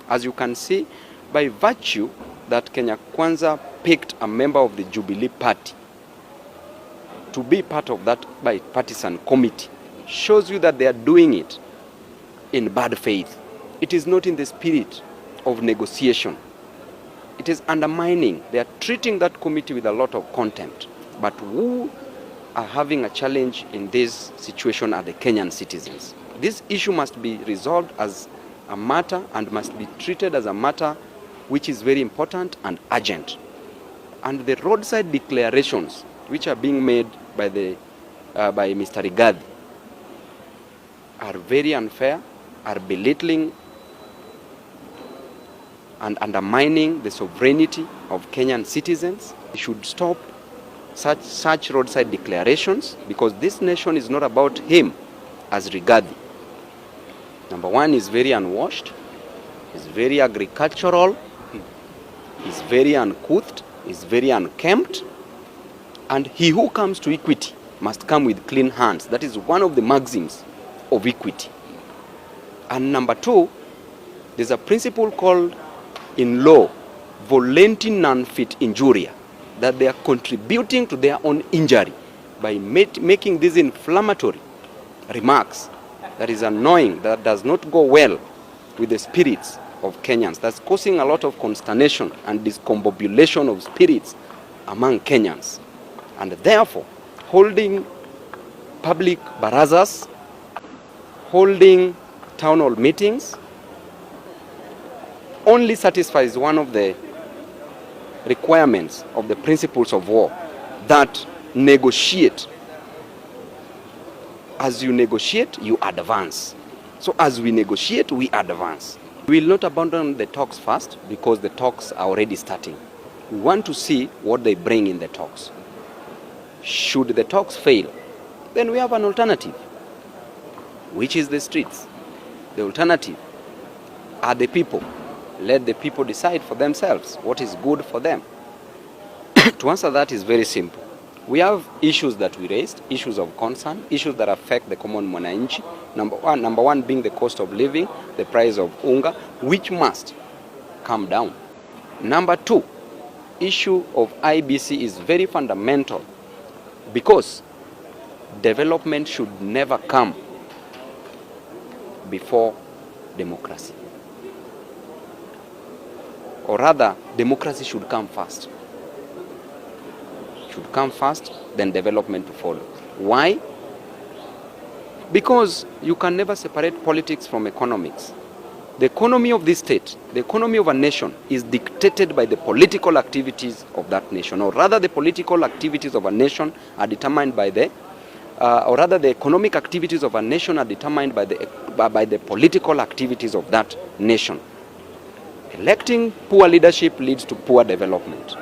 As you can see, by virtue that Kenya Kwanza picked a member of the Jubilee Party to be part of that bipartisan committee, shows you that they are doing it in bad faith. It is not in the spirit of negotiation. It is undermining. They are treating that committee with a lot of contempt. But who are having a challenge in this situation are the Kenyan citizens. This issue must be resolved as a matter and must be treated as a matter which is very important and urgent. And the roadside declarations which are being made by Mr. Rigathi are very unfair, are belittling and undermining the sovereignty of Kenyan citizens. We should stop such roadside declarations, because this nation is not about him as Rigathi. Number one, he's very unwashed, he's very agricultural, he's very uncouth, he's very unkempt, and he who comes to equity must come with clean hands. That is one of the maxims of equity. And number two, there's a principle called in law, volenti non fit injuria, that they are contributing to their own injury by making these inflammatory remarks that is annoying, that does not go well with the spirits of Kenyans. That's causing a lot of consternation and discombobulation of spirits among Kenyans. And therefore, holding public barazas, holding town hall meetings, only satisfies one of the requirements of the principles of war, that negotiate. As you negotiate, you advance. So as we negotiate, we advance. We will not abandon the talks first, because the talks are already starting. We want to see what they bring in the talks. Should the talks fail, then we have an alternative, which is the streets. The alternative are the people. Let the people decide for themselves what is good for them. To answer that is very simple. We have issues that we raised, issues of concern, issues that affect the common mwananchi. Number one being the cost of living, the price of unga, which must come down. Number two, issue of IBC is very fundamental, because development should never come before democracy. Or rather, democracy should come first. Should come first, then development to follow. Why? Because you can never separate politics from economics. The economy of this state, the economy of a nation, is dictated by the political activities of that nation. Or rather, the political activities of a nation are determined by the economic activities of a nation are determined by the political activities of that nation. Electing poor leadership leads to poor development.